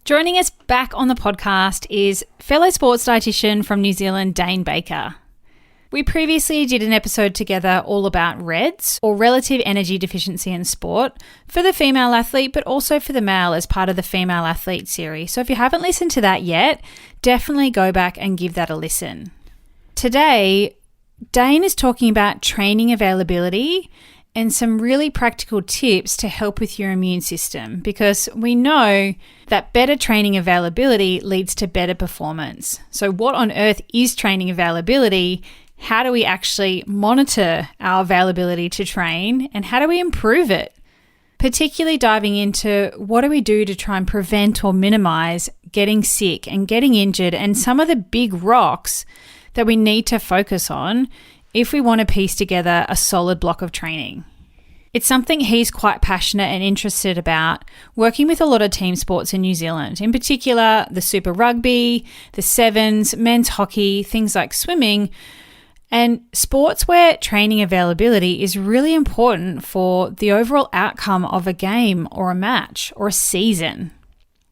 Joining us back on the podcast is fellow sports dietitian from New Zealand, Dane Baker. We previously did an episode together all about REDS, or relative energy deficiency in sport, for the female athlete, but also for the male as part of the female athlete series. So if you haven't listened to that yet, definitely go back and give that a listen. Today, Dane is talking about training availability and some really practical tips to help with your immune system, because we know that better training availability leads to better performance. So what on earth is training availability? How do we actually monitor our availability to train, and how do we improve it? Particularly diving into what do we do to try and prevent or minimize getting sick and getting injured, and some of the big rocks that we need to focus on if we want to piece together a solid block of training. It's something he's quite passionate and interested about, working with a lot of team sports in New Zealand, in particular the Super Rugby, the Sevens, men's hockey, things like swimming, and sports where training availability is really important for the overall outcome of a game or a match or a season.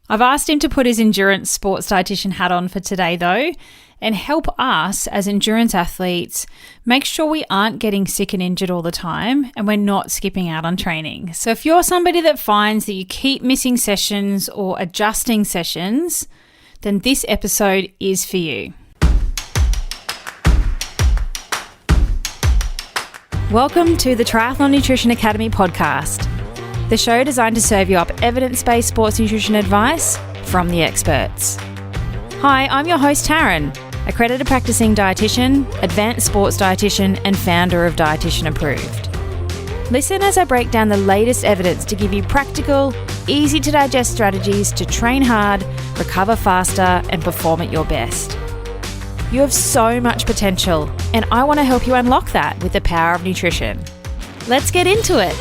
I've asked him to put his endurance sports dietitian hat on for today though, and help us as endurance athletes make sure we aren't getting sick and injured all the time, and we're not skipping out on training. So if you're somebody that finds that you keep missing sessions or adjusting sessions, then this episode is for you. Welcome to the Triathlon Nutrition Academy podcast, the show designed to serve you up evidence-based sports nutrition advice from the experts. Hi, I'm your host Taryn, accredited practicing dietitian, advanced sports dietitian, and founder of Dietitian Approved. Listen as I break down the latest evidence to give you practical, easy to digest strategies to train hard, recover faster, and perform at your best. You have so much potential, and I want to help you unlock that with the power of nutrition. Let's get into it.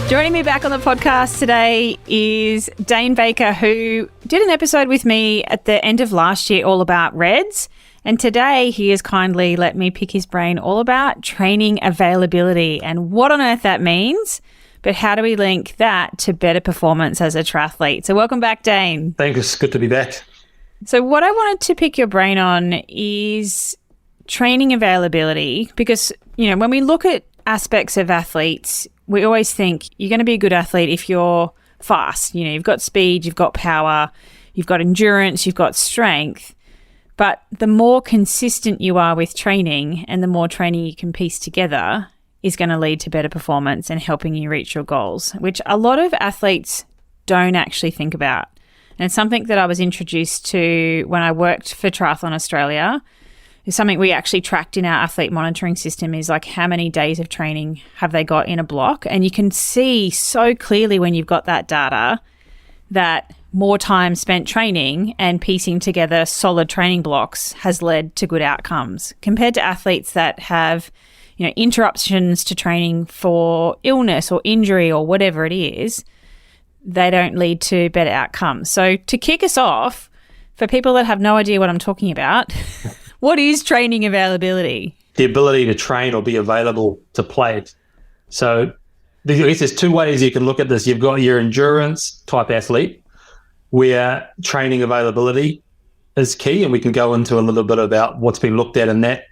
Joining me back on the podcast today is Dane Baker, who did an episode with me at the end of last year all about REDS. And today he has kindly let me pick his brain all about training availability and what on earth that means, but how do we link that to better performance as a triathlete? So welcome back, Dane. Thanks. It's good to be back. So what I wanted to pick your brain on is training availability, because, you know, when we look at aspects of athletes, we always think you're going to be a good athlete if you're fast. You know, you've got speed, you've got power, you've got endurance, you've got strength. But the more consistent you are with training and the more training you can piece together is going to lead to better performance and helping you reach your goals, which a lot of athletes don't actually think about. And it's something that I was introduced to when I worked for Triathlon Australia. It's something we actually tracked in our athlete monitoring system, is like how many days of training have they got in a block. And you can see so clearly when you've got that data that more time spent training and piecing together solid training blocks has led to good outcomes compared to athletes that have, you know, interruptions to training for illness or injury or whatever it is. They don't lead to better outcomes. So to kick us off, for people that have no idea what I'm talking about, what is training availability? The ability to train or be available to play. So I guess there's two ways you can look at this. You've got your endurance type athlete, where training availability is key, and we can go into a little bit about what's been looked at in that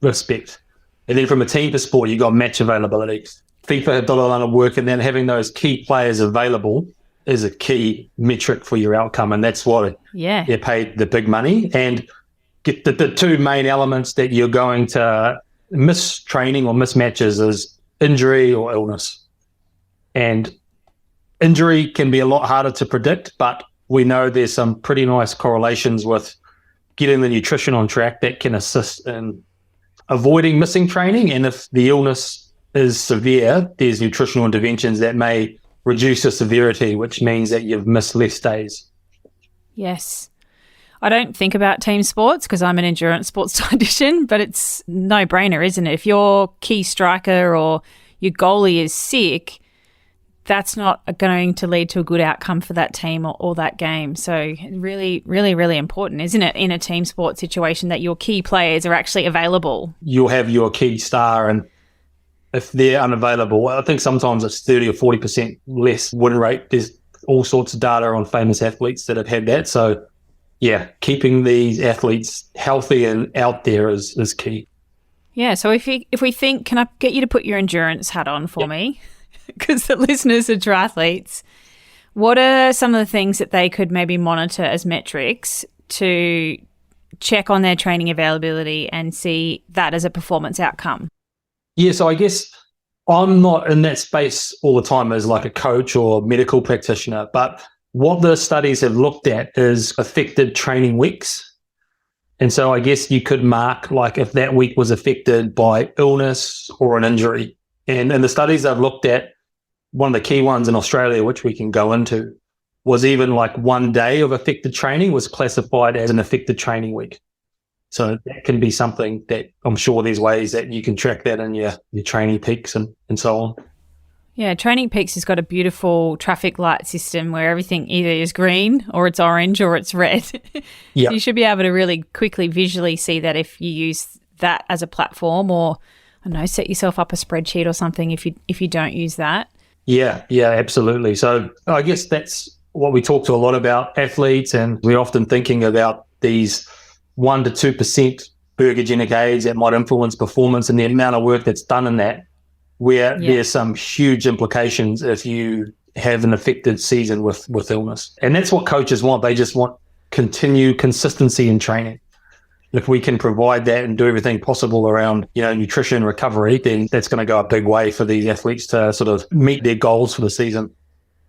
respect. And then from a team sport, you've got match availability. FIFA have done a lot of work, and then having those key players available is a key metric for your outcome, and that's why they're paid the big money. And get the two main elements that you're going to miss training or miss matches is injury or illness. And injury can be a lot harder to predict, but we know there's some pretty nice correlations with getting the nutrition on track that can assist in avoiding missing training. And if the illness is severe, there's nutritional interventions that may reduce the severity, which means that you've missed less days. Yes. I don't think about team sports because I'm an endurance sports dietitian, but it's no-brainer, isn't it? If your key striker or your goalie is sick, that's not going to lead to a good outcome for that team or that game. So really, really, really important, isn't it, in a team sport situation that your key players are actually available? You'll have your key star, and if they're unavailable, I think sometimes it's 30 or 40% less win rate. There's all sorts of data on famous athletes that have had that. So, yeah, keeping these athletes healthy and out there is key. Yeah, so if we think, can I get you to put your endurance hat on for me? Because the listeners are triathletes. What are some of the things that they could maybe monitor as metrics to check on their training availability and see that as a performance outcome? Yeah, so I guess I'm not in that space all the time as like a coach or medical practitioner, but what the studies have looked at is affected training weeks. And so I guess you could mark like if that week was affected by illness or an injury. And in the studies I've looked at, one of the key ones in Australia, which we can go into, was even like 1 day of affected training was classified as an affected training week. So that can be something that I'm sure there's ways that you can track that in your training peaks and so on. Yeah, Training Peaks has got a beautiful traffic light system where everything either is green or it's orange or it's red. Yeah. So you should be able to really quickly visually see that if you use that as a platform, or I don't know, set yourself up a spreadsheet or something if you don't use that. Yeah, absolutely. So I guess that's what we talk to a lot about athletes, and we're often thinking about these 1% to 2% ergogenic aids that might influence performance and the amount of work that's done in that, where there's some huge implications if you have an affected season with illness. And that's what coaches want. They just want continued consistency in training. If we can provide that and do everything possible around, nutrition, recovery, then that's going to go a big way for these athletes to sort of meet their goals for the season.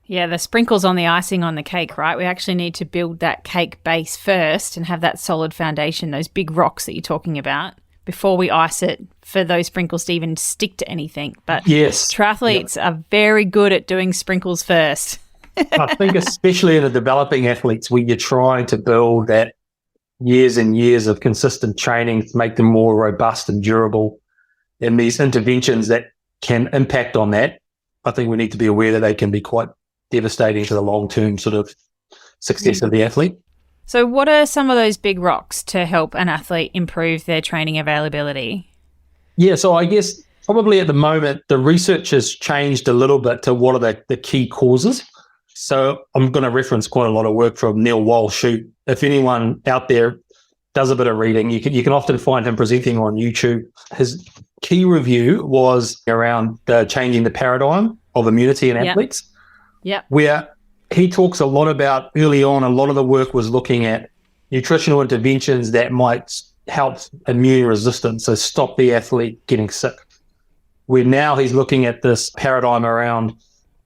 Yeah, the sprinkles on the icing on the cake, right? We actually need to build that cake base first and have that solid foundation, those big rocks that you're talking about, before we ice it for those sprinkles to even stick to anything. But yes, triathletes are very good at doing sprinkles first. I think especially in the developing athletes, when you're trying to build that years and years of consistent training to make them more robust and durable, and these interventions that can impact on that, I think we need to be aware that they can be quite devastating to the long-term sort of success of the athlete. So what are some of those big rocks to help an athlete improve their training availability? Yeah, so I guess probably at the moment, the research has changed a little bit to what are the key causes. So I'm going to reference quite a lot of work from Neil Walsh, who, if anyone out there does a bit of reading, you can often find him presenting on YouTube. His key review was around changing the paradigm of immunity in athletes. Yeah. Where he talks a lot about early on, a lot of the work was looking at nutritional interventions that might help immune resistance, so stop the athlete getting sick. Where now he's looking at this paradigm around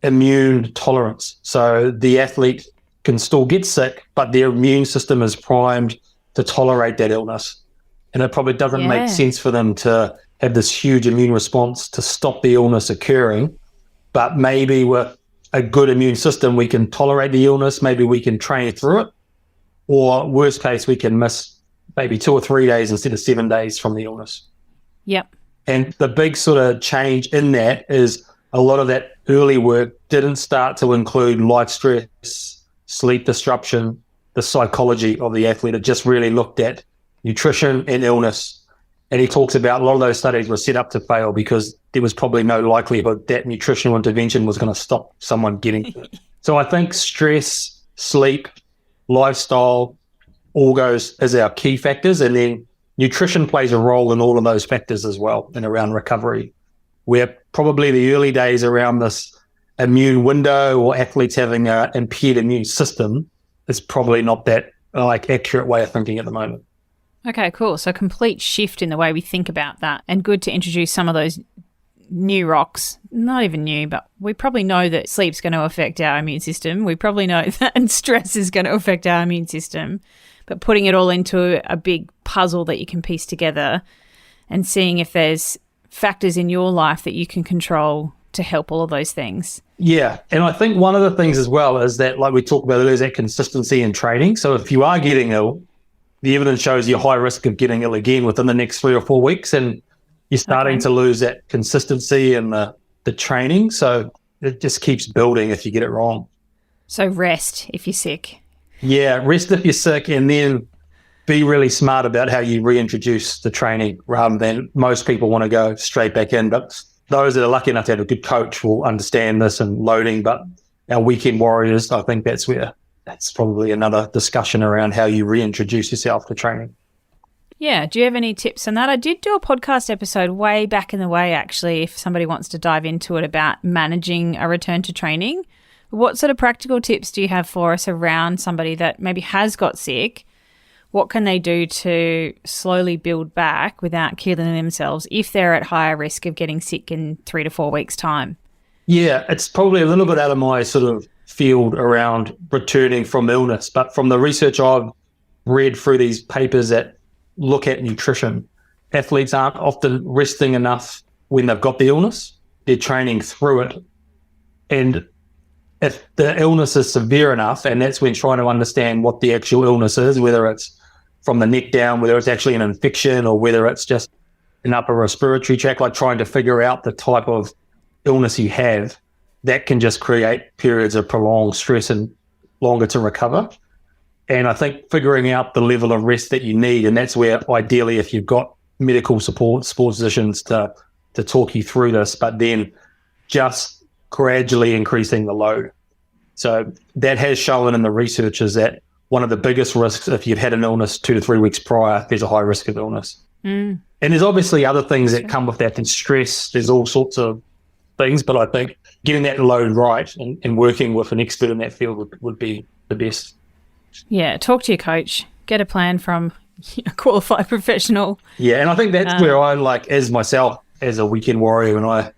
immune tolerance. So the athlete can still get sick, but their immune system is primed to tolerate that illness. And it probably doesn't make sense for them to have this huge immune response to stop the illness occurring. But maybe with a good immune system, we can tolerate the illness. Maybe we can train through it. Or worst case, we can miss maybe 2 or 3 days instead of 7 days from the illness. Yep. And the big sort of change in that is a lot of that early work didn't start to include life stress, sleep disruption, the psychology of the athlete. It just really looked at nutrition and illness. And he talks about a lot of those studies were set up to fail because there was probably no likelihood that nutritional intervention was going to stop someone getting it. So I think stress, sleep, lifestyle, all goes as our key factors. And then nutrition plays a role in all of those factors as well and around recovery. Where probably the early days around this immune window or athletes having an impaired immune system is probably not that accurate way of thinking at the moment. Okay, cool. So complete shift in the way we think about that, and good to introduce some of those new rocks. Not even new, but we probably know that sleep's going to affect our immune system. We probably know that stress is going to affect our immune system, but putting it all into a big puzzle that you can piece together and seeing if there's factors in your life that you can control to help all of those things. Yeah. And I think one of the things as well is that, like we talked about earlier, is that consistency in training. So if you are getting ill, the evidence shows you're high risk of getting ill again within the next 3 or 4 weeks. And you're starting to lose that consistency in the training. So it just keeps building if you get it wrong. So rest if you're sick. Yeah. Rest if you're sick, and then be really smart about how you reintroduce the training rather than most people want to go straight back in. But those that are lucky enough to have a good coach will understand this and loading, but our weekend warriors, I think that's probably another discussion around how you reintroduce yourself to training. Yeah. Do you have any tips on that? I did do a podcast episode way back in the way, actually, if somebody wants to dive into it, about managing a return to training. What sort of practical tips do you have for us around somebody that maybe has got sick? What can they do to slowly build back without killing themselves if they're at higher risk of getting sick in 3 to 4 weeks' time? Yeah, it's probably a little bit out of my sort of field around returning from illness, but from the research I've read through these papers that look at nutrition, athletes aren't often resting enough when they've got the illness. They're training through it. And if the illness is severe enough, and that's when trying to understand what the actual illness is, whether it's from the neck down, whether it's actually an infection or whether it's just an upper respiratory tract, like trying to figure out the type of illness you have, that can just create periods of prolonged stress and longer to recover. And I think figuring out the level of rest that you need, and that's where ideally if you've got medical support, sports physicians to talk you through this, but then just gradually increasing the load. So that has shown in the research is that one of the biggest risks, if you've had an illness 2 to 3 weeks prior, there's a high risk of illness. And there's obviously other things that come with that, and stress, there's all sorts of things, but I think getting that load right and working with an expert in that field would be the best. Yeah, talk to your coach, get a plan from a qualified professional. Yeah, and I think that's where I, like, as myself, as a weekend warrior, when I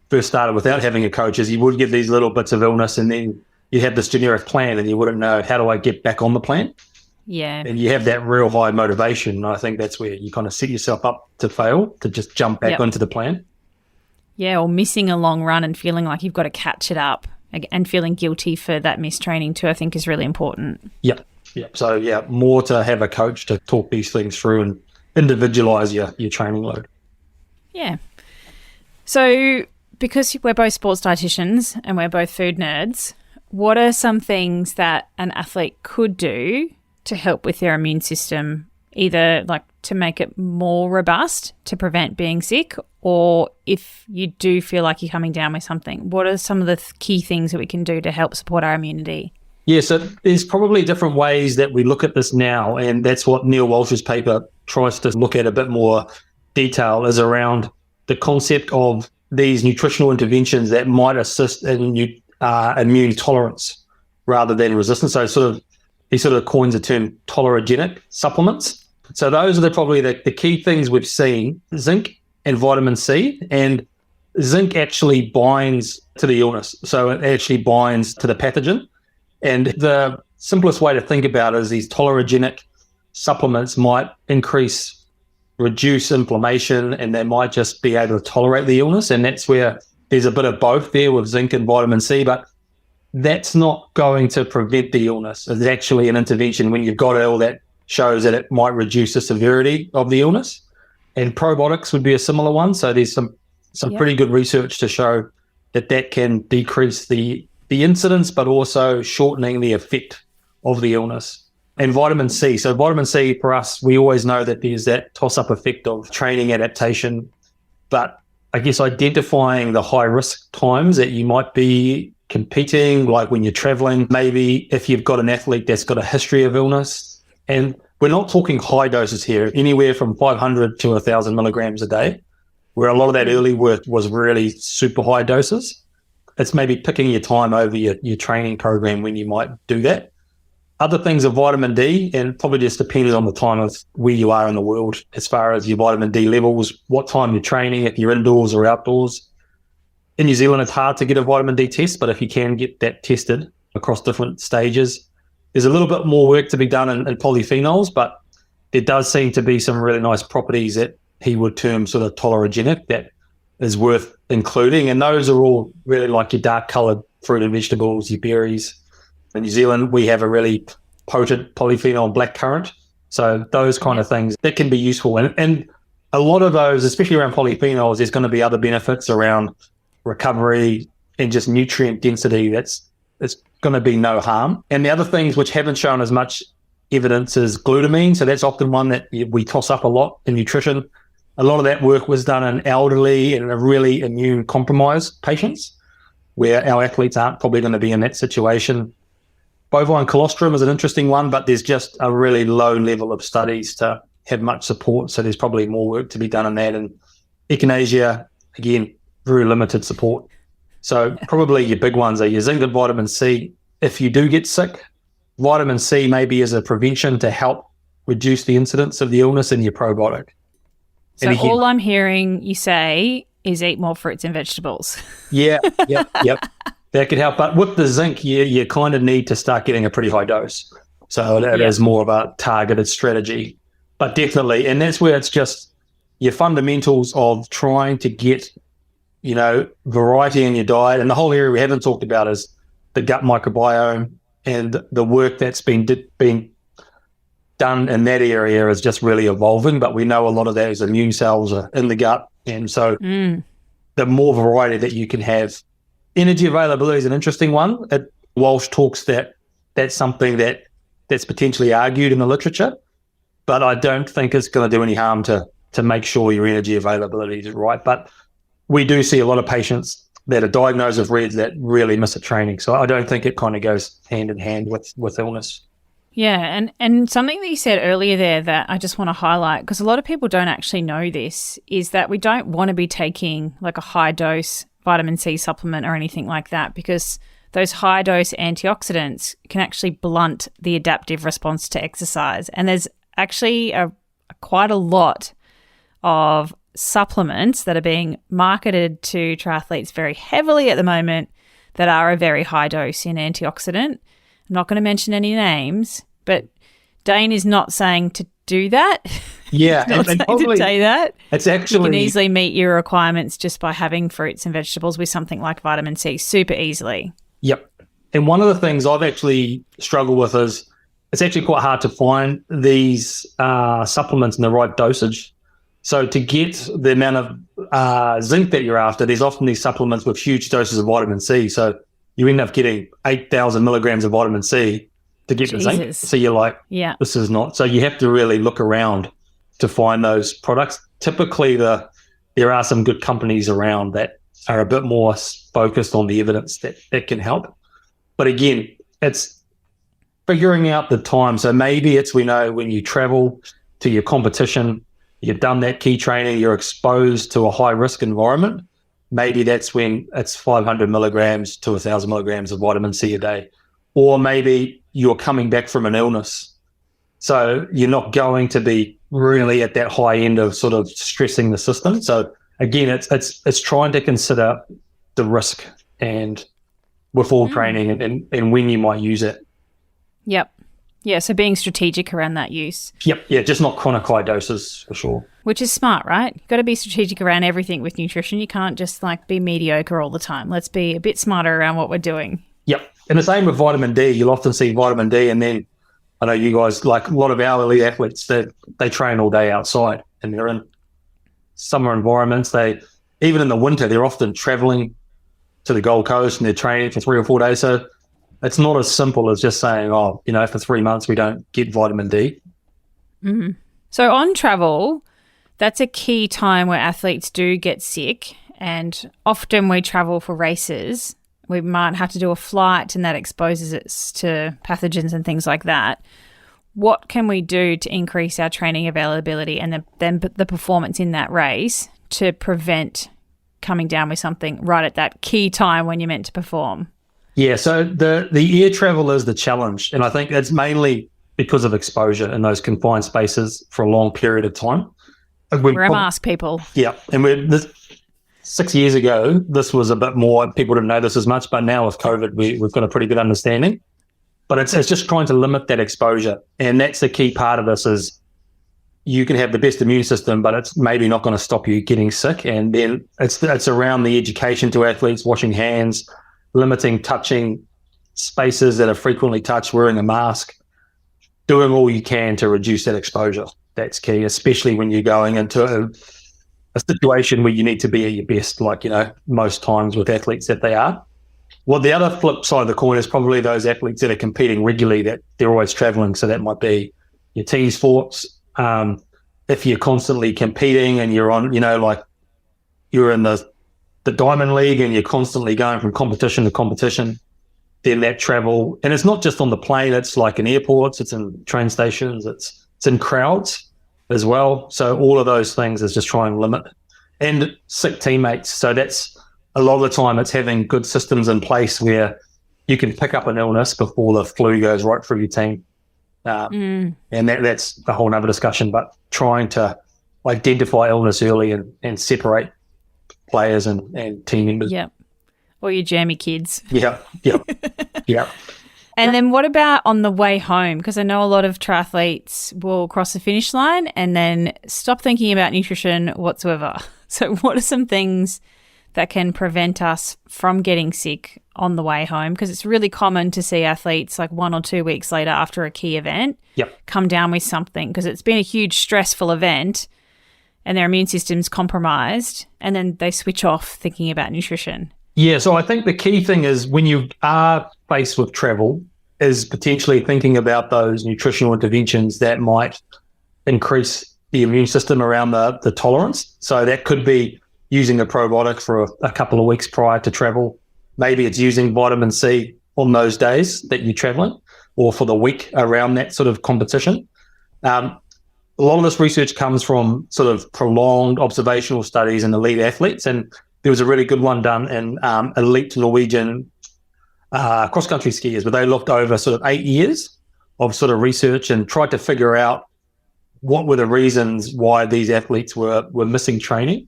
first started without having a coach, is you would get these little bits of illness and then you have this generic plan and you wouldn't know, how do I get back on the plan? Yeah. And you have that real high motivation. And I think that's where you kind of set yourself up to fail, to just jump back onto the plan. Yeah, or missing a long run and feeling like you've got to catch it up and feeling guilty for that missed training too, I think is really important. Yep. So, yeah, more to have a coach to talk these things through and individualise your training load. Yeah. So because we're both sports dietitians and we're both food nerds, what are some things that an athlete could do to help with their immune system, either like to make it more robust to prevent being sick, or if you do feel like you're coming down with something, what are some of the key things that we can do to help support our immunity? Yeah, so there's probably different ways that we look at this now, and that's what Neil Walsh's paper tries to look at a bit more detail, is around the concept of these nutritional interventions that might assist in immune tolerance rather than resistance. So he sort of coins the term tolerogenic supplements. So those are probably the key things we've seen: zinc and vitamin C. And zinc actually binds to the illness. So it actually binds to the pathogen. And the simplest way to think about it is these tolerogenic supplements might reduce inflammation, and they might just be able to tolerate the illness. And that's where there's a bit of both there with zinc and vitamin C, but that's not going to prevent the illness. It's actually an intervention when you've got ill that shows that it might reduce the severity of the illness. And probiotics would be a similar one. So there's some pretty good research to show that can decrease the incidence, but also shortening the effect of the illness. And vitamin C. So vitamin C for us, we always know that there's that toss-up effect of training adaptation. But I guess identifying the high-risk times that you might be competing, like when you're traveling, maybe if you've got an athlete that's got a history of illness. And we're not talking high doses here, anywhere from 500 to 1,000 milligrams a day, where a lot of that early work was really super high doses. It's maybe picking your time over your training program when you might do that. Other things are vitamin D, and probably just depends on the time of where you are in the world as far as your vitamin D levels, what time you're training, if you're indoors or outdoors. In New Zealand, it's hard to get a vitamin D test, but if you can get that tested across different stages, there's a little bit more work to be done in polyphenols, but there does seem to be some really nice properties that he would term sort of tolerogenic that is worth including. And those are all really like your dark coloured fruit and vegetables, your berries. In New Zealand, we have a really potent polyphenol blackcurrant. So those kind of things that can be useful. And a lot of those, especially around polyphenols, there's going to be other benefits around recovery and just nutrient density. It's going to be no harm. And the other things which haven't shown as much evidence is glutamine. So that's often one that we toss up a lot in nutrition. A lot of that work was done in elderly and really immune compromised patients, where our athletes aren't probably going to be in that situation. Bovine colostrum is an interesting one, but there's just a really low level of studies to have much support. So there's probably more work to be done on that. And echinacea, again, very limited support. So probably your big ones are your zinc and vitamin C. If you do get sick, vitamin C maybe as a prevention to help reduce the incidence of the illness in your probiotic. So all I'm hearing you say is eat more fruits and vegetables. Yep. That could help. But with the zinc, you kind of need to start getting a pretty high dose. So it is more of a targeted strategy. But definitely, and that's where it's just your fundamentals of trying to get, variety in your diet. And the whole area we haven't talked about is the gut microbiome, and the work that's been done in that area is just really evolving. But we know a lot of those immune cells are in the gut. And so the more variety that you can have. Energy availability is an interesting one. Walsh talks that's something that's potentially argued in the literature, but I don't think it's going to do any harm to make sure your energy availability is right. But we do see a lot of patients that are diagnosed with RED that really miss a training. So I don't think it kind of goes hand in hand with illness. Yeah, and something that you said earlier there that I just want to highlight, because a lot of people don't actually know this, is that we don't want to be taking like a high dose vitamin C supplement or anything like that, because those high dose antioxidants can actually blunt the adaptive response to exercise. And there's actually quite a lot of supplements that are being marketed to triathletes very heavily at the moment that are a very high dose in antioxidant. I'm not going to mention any names, but Dane is not saying to do that. Yeah, and probably to say that. It's actually, you can easily meet your requirements just by having fruits and vegetables with something like vitamin C super easily. Yep. And one of the things I've actually struggled with is it's actually quite hard to find these supplements in the right dosage. So to get the amount of zinc that you're after, there's often these supplements with huge doses of vitamin C. So you end up getting 8,000 milligrams of vitamin C to get the zinc. So you're like, this is not. So you have to really look around to find those products. Typically, there are some good companies around that are a bit more focused on the evidence that can help. But again, it's figuring out the time. So maybe it's, we know when you travel to your competition, you've done that key training, you're exposed to a high risk environment. Maybe that's when it's 500 milligrams to 1,000 milligrams of vitamin C a day. Or maybe you're coming back from an illness. So you're not going to be really at that high end of sort of stressing the system. So again, it's trying to consider the risk and with all training and when you might use it. Yep. Yeah, so being strategic around that use. Yep. Yeah, just not chronic high doses for sure. Which is smart, right? You've got to be strategic around everything with nutrition. You can't just be mediocre all the time. Let's be a bit smarter around what we're doing. Yep. And the same with vitamin D. You'll often see vitamin D, and then I know you guys, like a lot of our elite athletes, they train all day outside and they're in summer environments. Even in the winter, they're often traveling to the Gold Coast and they're training for 3 or 4 days. So it's not as simple as just saying, for 3 months we don't get vitamin D. Mm-hmm. So on travel, that's a key time where athletes do get sick, and often we travel for races. We might have to do a flight and that exposes us to pathogens and things like that. What can we do to increase our training availability and then the performance in that race to prevent coming down with something right at that key time when you're meant to perform? Yeah, so the air travel is the challenge, and I think it's mainly because of exposure in those confined spaces for a long period of time. Wear a mask, people. Yeah, and 6 years ago, this was a bit more, people didn't know this as much, but now with COVID, we've got a pretty good understanding. But it's just trying to limit that exposure, and that's the key part of this is you can have the best immune system, but it's maybe not going to stop you getting sick. And then it's around the education to athletes, washing hands, limiting touching spaces that are frequently touched, wearing a mask, doing all you can to reduce that exposure. That's key, especially when you're going into a situation where you need to be at your best, most times with athletes that they are. Well, the other flip side of the coin is probably those athletes that are competing regularly, that they're always traveling. So that might be your team sports. if you're constantly competing and you're on, like you're in the Diamond League and you're constantly going from competition to competition, then that travel, and it's not just on the plane, it's like in airports, it's in train stations, it's in crowds as well. So all of those things is just trying to limit, and sick teammates. So that's a lot of the time it's having good systems in place where you can pick up an illness before the flu goes right through your team. And that's a whole nother discussion, but trying to identify illness early and separate players and team members. Yeah. Or your jammy kids. Yeah. And then what about on the way home? Because I know a lot of triathletes will cross the finish line and then stop thinking about nutrition whatsoever. So what are some things that can prevent us from getting sick on the way home? Because it's really common to see athletes like 1 or 2 weeks later after a key event come down with something because it's been a huge stressful event and their immune system's compromised, and then they switch off thinking about nutrition. Yeah, so I think the key thing is when you are faced with travel is potentially thinking about those nutritional interventions that might increase the immune system around the tolerance. So that could be using a probiotic for a couple of weeks prior to travel. Maybe it's using vitamin C on those days that you're traveling or for the week around that sort of competition. A lot of this research comes from sort of prolonged observational studies in elite athletes, and there was a really good one done in elite Norwegian cross-country skiers, where they looked over sort of 8 years of sort of research and tried to figure out what were the reasons why these athletes were missing training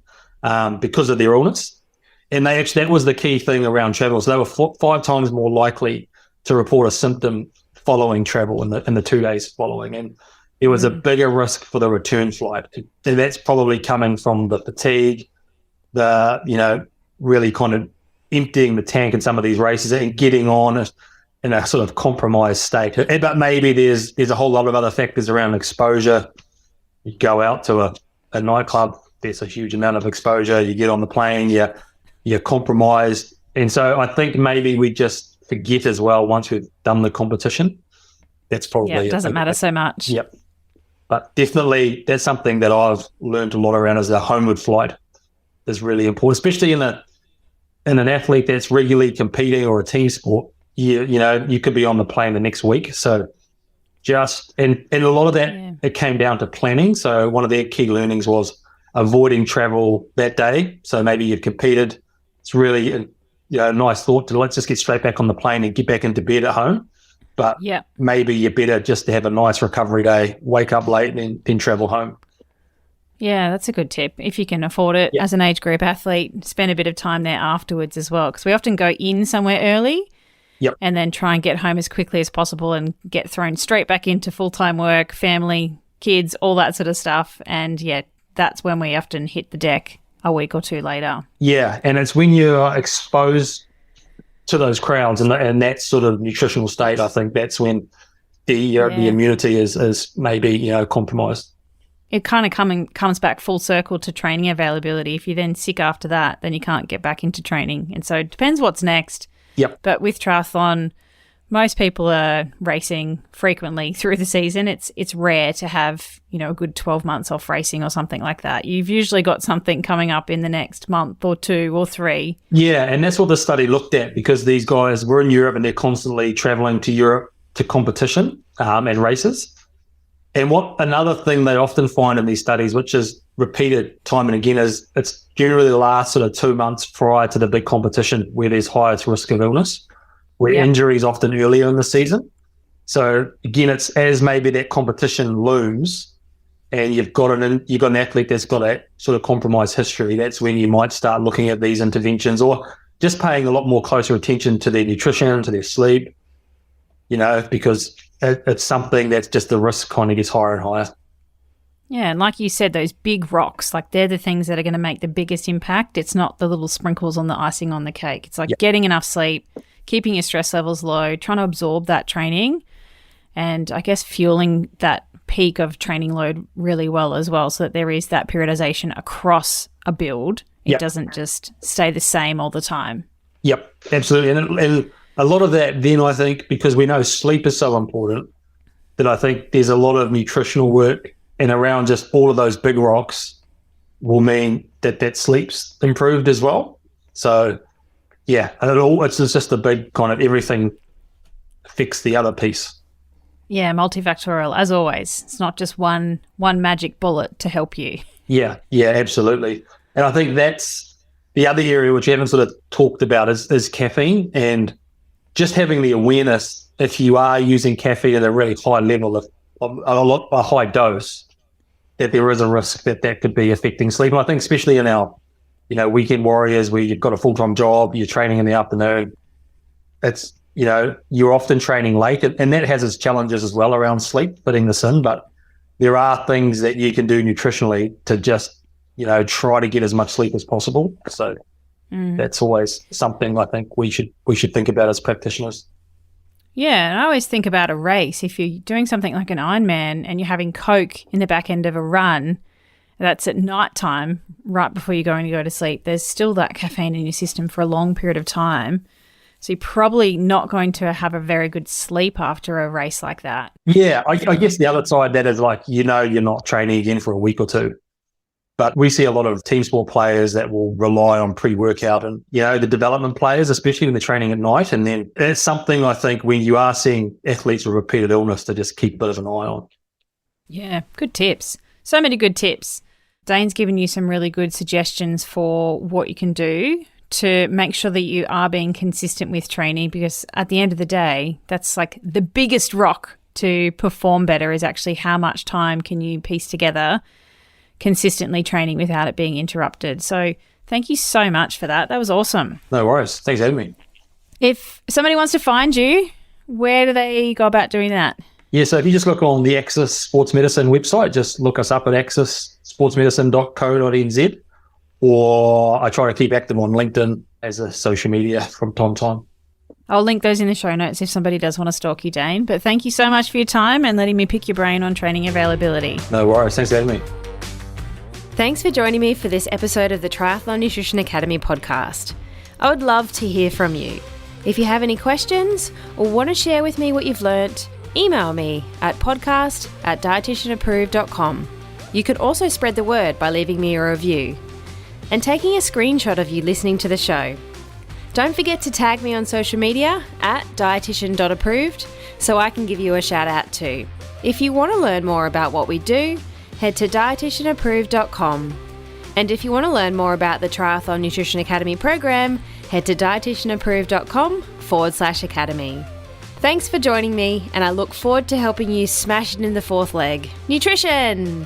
because of their illness. And that was the key thing around travel. So they were 5 times more likely to report a symptom following travel in the 2 days following. And it was a bigger risk for the return flight. And that's probably coming from the fatigue, really kind of emptying the tank in some of these races and getting on in a sort of compromised state. But maybe there's a whole lot of other factors around exposure. You go out to a nightclub, there's a huge amount of exposure. You get on the plane, you're compromised. And so I think maybe we just forget as well once we've done the competition. That's probably it doesn't matter so much. Yep. But definitely that's something that I've learned a lot around is the homeward flight is really important, especially in an athlete that's regularly competing or a team sport. You could be on the plane the next week. So and a lot of that, it came down to planning. So one of their key learnings was avoiding travel that day. So maybe you've competed. It's really a nice thought to let's just get straight back on the plane and get back into bed at home. But maybe you're better just to have a nice recovery day, wake up late and then travel home. Yeah, that's a good tip. If you can afford it as an age group athlete, spend a bit of time there afterwards as well, because we often go in somewhere early and then try and get home as quickly as possible and get thrown straight back into full-time work, family, kids, all that sort of stuff. And, that's when we often hit the deck a week or two later. Yeah, and it's when you're exposed to those crowds and that sort of nutritional state, I think that's when the immunity is maybe, compromised. It kind of comes back full circle to training availability. If you're then sick after that, then you can't get back into training. And so it depends what's next. Yep. But with triathlon, most people are racing frequently through the season. It's rare to have, a good 12 months off racing or something like that. You've usually got something coming up in the next month or 2 or 3. Yeah, and that's what the study looked at, because these guys were in Europe and they're constantly traveling to Europe to competition and races. And another thing they often find in these studies, which is repeated time and again, is it's generally the last sort of 2 months prior to the big competition where there's highest risk of illness, where injury is often earlier in the season. So again, it's as maybe that competition looms and you've got an athlete that's got a sort of compromised history, that's when you might start looking at these interventions or just paying a lot more closer attention to their nutrition, to their sleep, because it's something that's just the risk kind of gets higher and higher. Yeah, and like you said, those big rocks, like they're the things that are going to make the biggest impact. It's not the little sprinkles on the icing on the cake. It's like getting enough sleep, keeping your stress levels low, trying to absorb that training, and I guess fueling that peak of training load really well as well, so that there is that periodization across a build. It doesn't just stay the same all the time. Yep, absolutely. And a lot of that then, I think, because we know sleep is so important, that I think there's a lot of nutritional work and around just all of those big rocks will mean that sleep's improved as well. So, yeah, it's just a big kind of everything affects the other piece. Yeah, multifactorial, as always. It's not just one magic bullet to help you. Yeah, absolutely. And I think that's the other area which you haven't sort of talked about is caffeine, and just having the awareness if you are using caffeine at a really high level of a high dose, that there is a risk that could be affecting sleep. And I think especially in our, weekend warriors where you've got a full-time job, you're training in the afternoon, it's, you're often training late, and that has its challenges as well around sleep, fitting this in. But there are things that you can do nutritionally to just, try to get as much sleep as possible. So that's always something I think we should think about as practitioners. Yeah, and I always think about a race. If you're doing something like an Ironman and you're having Coke in the back end of a run, that's at night time, right before you're going to go to sleep, there's still that caffeine in your system for a long period of time. So you're probably not going to have a very good sleep after a race like that. Yeah, I guess the other side of that is like, you're not training again for a week or two. But we see a lot of team sport players that will rely on pre-workout and, the development players, especially when they're training at night. And then it's something I think when you are seeing athletes with repeated illness to just keep a bit of an eye on. Yeah, good tips. So many good tips. Dane's given you some really good suggestions for what you can do to make sure that you are being consistent with training, because at the end of the day, that's like the biggest rock to perform better is actually how much time can you piece together consistently training without it being interrupted. So thank you so much for that. That was awesome. No worries. Thanks for having me. If somebody wants to find you, where do they go about doing that? Yeah, so if you just look on the Axis Sports Medicine website, just look us up at axissportsmedicine.co.nz, or I try to keep active on LinkedIn as a social media from time to time. I'll link those in the show notes if somebody does want to stalk you, Dane. But thank you so much for your time and letting me pick your brain on training availability. No worries. Thanks for having me. Thanks for joining me for this episode of the Triathlon Nutrition Academy podcast. I would love to hear from you. If you have any questions or want to share with me what you've learnt, email me at podcast@dietitianapproved.com. You could also spread the word by leaving me a review and taking a screenshot of you listening to the show. Don't forget to tag me on social media at dietitian.approved so I can give you a shout out too. If you want to learn more about what we do, head to dietitianapproved.com. And if you want to learn more about the Triathlon Nutrition Academy program, head to dietitianapproved.com/academy. Thanks for joining me, and I look forward to helping you smash it in the fourth leg. Nutrition!